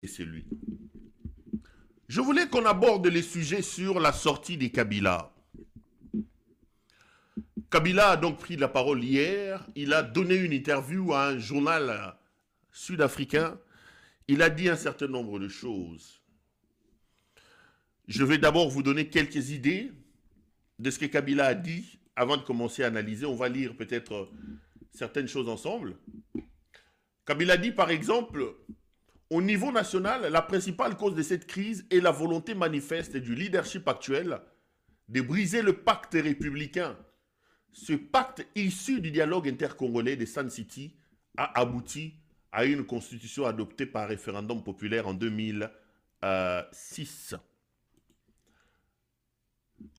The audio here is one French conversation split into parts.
c'est lui. Je voulais qu'on aborde les sujets sur la sortie des Kabila. Kabila a donc pris la parole hier. Il a donné une interview à un journal sud-africain. Il a dit un certain nombre de choses. Je vais d'abord vous donner quelques idées de ce que Kabila a dit avant de commencer à analyser. On va lire peut-être certaines choses ensemble. Kabila dit par exemple, au niveau national, la principale cause de cette crise est la volonté manifeste du leadership actuel de briser le pacte républicain. Ce pacte issu du dialogue intercongolais de Sun City a abouti à une constitution adoptée par référendum populaire en 2006.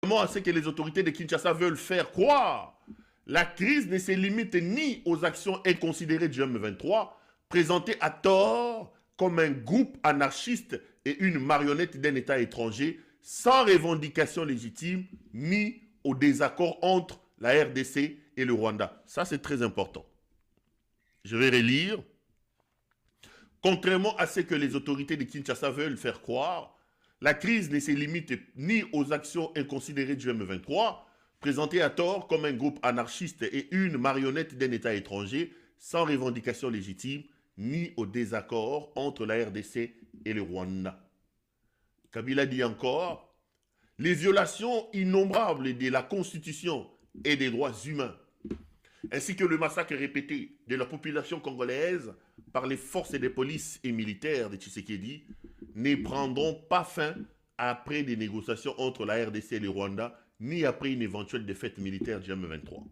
Comment est-ce que les autorités de Kinshasa veulent faire croire? La crise ne se limite ni aux actions inconsidérées du M23, présentées à tort comme un groupe anarchiste et une marionnette d'un État étranger, sans revendication légitime, ni au désaccord entre la RDC et le Rwanda. Ça, c'est très important. Je vais relire. Contrairement à ce que les autorités de Kinshasa veulent faire croire, la crise ne se limite ni aux actions inconsidérées du M23, présentées à tort comme un groupe anarchiste et une marionnette d'un État étranger, sans revendication légitime, ni au désaccord entre la RDC et le Rwanda. Kabila dit encore, les violations innombrables de la Constitution et des droits humains, ainsi que le massacre répété de la population congolaise par les forces de police et militaires de Tshisekedi, ne prendront pas fin après des négociations entre la RDC et le Rwanda, ni après une éventuelle défaite militaire du M23.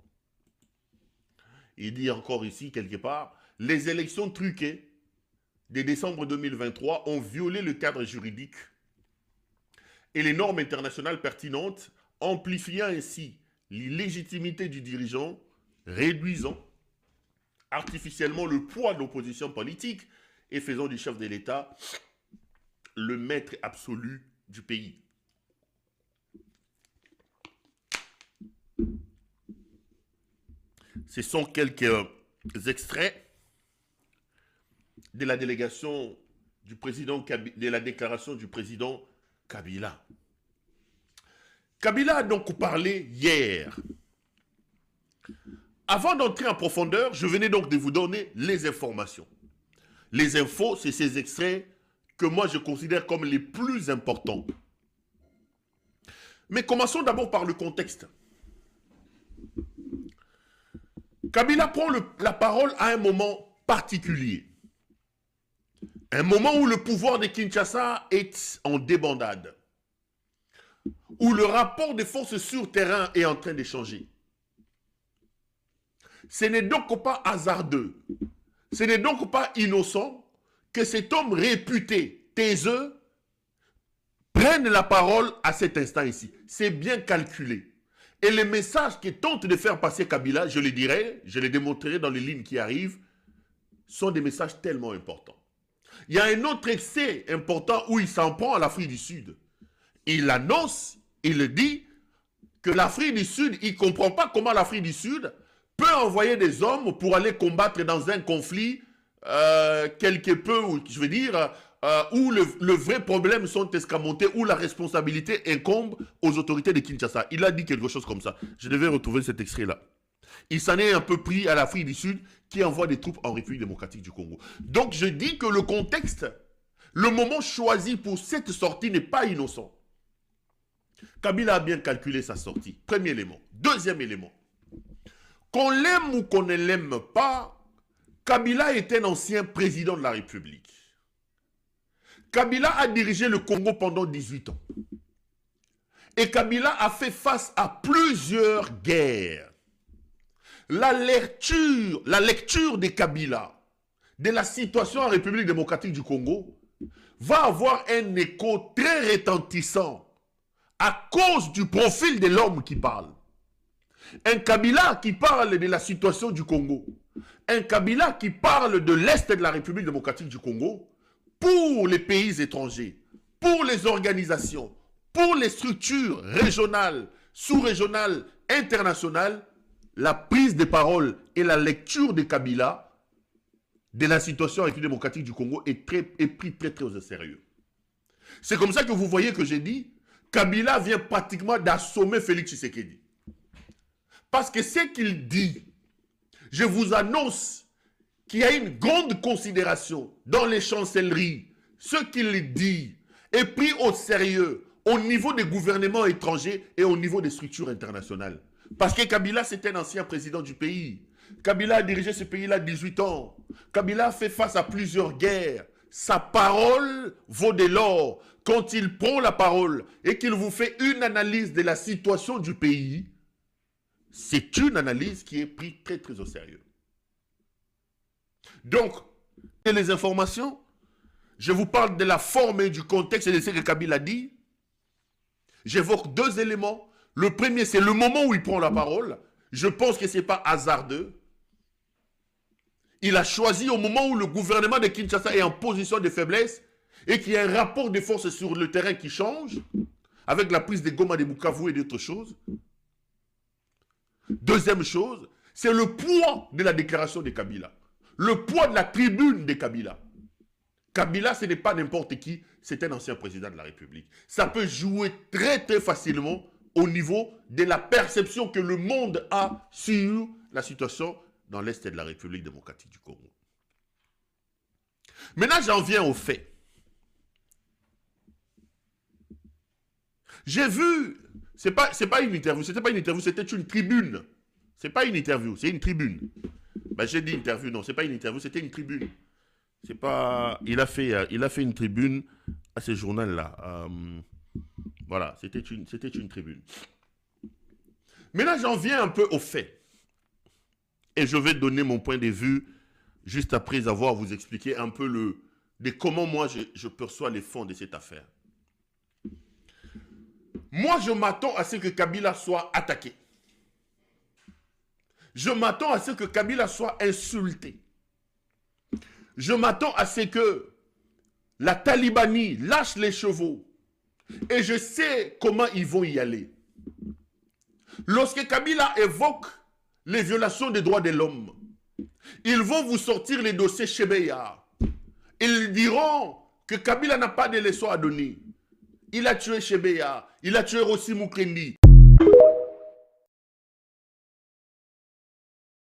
Il dit encore ici, quelque part, les élections truquées de décembre 2023 ont violé le cadre juridique et les normes internationales pertinentes, amplifiant ainsi l'illégitimité du dirigeant, réduisant artificiellement le poids de l'opposition politique et faisant du chef de l'État le maître absolu du pays. Ce sont quelques extraits de la délégation du président de la déclaration du président Kabila. Kabila a donc parlé hier. Avant d'entrer en profondeur, je venais donc de vous donner les informations. Les infos, c'est ces extraits que moi je considère comme les plus importants. Mais commençons d'abord par le contexte. Kabila prend la parole à un moment particulier. Un moment où le pouvoir de Kinshasa est en débandade. Où le rapport des forces sur terrain est en train de changer. Ce n'est donc pas hasardeux, ce n'est donc pas innocent que cet homme réputé, taiseux, prenne la parole à cet instant ici. C'est bien calculé. Et les messages que tente de faire passer Kabila, je le dirai, je les démontrerai dans les lignes qui arrivent, sont des messages tellement importants. Il y a un autre excès important où il s'en prend à l'Afrique du Sud. Il annonce, il dit que l'Afrique du Sud, il ne comprend pas comment l'Afrique du Sud peut envoyer des hommes pour aller combattre dans un conflit quelque peu, je veux dire, où le vrai problème sont escamotés, où la responsabilité incombe aux autorités de Kinshasa. Il a dit quelque chose comme ça. Je devais retrouver cet extrait-là. Il s'en est un peu pris à l'Afrique du Sud qui envoie des troupes en République démocratique du Congo. Donc je dis que le contexte, le moment choisi pour cette sortie n'est pas innocent. Kabila a bien calculé sa sortie. Premier élément. Deuxième élément. Qu'on l'aime ou qu'on ne l'aime pas, Kabila est un ancien président de la République. Kabila a dirigé le Congo pendant 18 ans. Et Kabila a fait face à plusieurs guerres. La lecture de Kabila de la situation en République démocratique du Congo va avoir un écho très retentissant à cause du profil de l'homme qui parle. Un Kabila qui parle de la situation du Congo. Un Kabila qui parle de l'Est de la République démocratique du Congo pour les pays étrangers, pour les organisations, pour les structures régionales, sous-régionales, internationales. La prise de parole et la lecture de Kabila de la situation en République démocratique du Congo est pris très au sérieux. C'est comme ça que vous voyez que j'ai dit, Kabila vient pratiquement d'assommer Félix Tshisekedi. Parce que ce qu'il dit, je vous annonce qu'il y a une grande considération dans les chancelleries. Ce qu'il dit est pris au sérieux au niveau des gouvernements étrangers et au niveau des structures internationales. Parce que Kabila, c'est un ancien président du pays. Kabila a dirigé ce pays-là 18 ans. Kabila a fait face à plusieurs guerres. Sa parole vaut de l'or. Quand il prend la parole et qu'il vous fait une analyse de la situation du pays, c'est une analyse qui est prise très au sérieux. Donc, les informations, je vous parle de la forme et du contexte de ce que Kabila dit. J'évoque deux éléments. Le premier, c'est le moment où il prend la parole. Je pense que ce n'est pas hasardeux. Il a choisi au moment où le gouvernement de Kinshasa est en position de faiblesse et qu'il y a un rapport de force sur le terrain qui change, avec la prise de Goma, de Bukavu et d'autres choses. Deuxième chose, c'est le poids de la déclaration de Kabila. Le poids de la tribune de Kabila. Kabila, ce n'est pas n'importe qui, c'est un ancien président de la République. Ça peut jouer très facilement au niveau de la perception que le monde a sur la situation dans l'Est de la République démocratique du Congo. Maintenant, j'en viens aux faits. J'ai vu, c'est pas une interview, c'était pas une interview, c'était une tribune. C'est pas une interview, c'est une tribune. Ben, j'ai dit interview, non, c'est pas une interview, c'était une tribune. C'est pas, il a fait une tribune à ce journal-là. Voilà, c'était une tribune. Maintenant, j'en viens un peu aux faits. Et je vais donner mon point de vue juste après avoir vous expliqué un peu de comment moi je perçois les fonds de cette affaire. Moi, je m'attends à ce que Kabila soit attaqué. Je m'attends à ce que Kabila soit insulté. Je m'attends à ce que la Talibanie lâche les chevaux. Et je sais comment ils vont y aller. Lorsque Kabila évoque les violations des droits de l'homme, ils vont vous sortir les dossiers Chebeya. Ils diront que Kabila n'a pas de leçons à donner. Il a tué Chebeya, il a tué Rossi Mukrendi.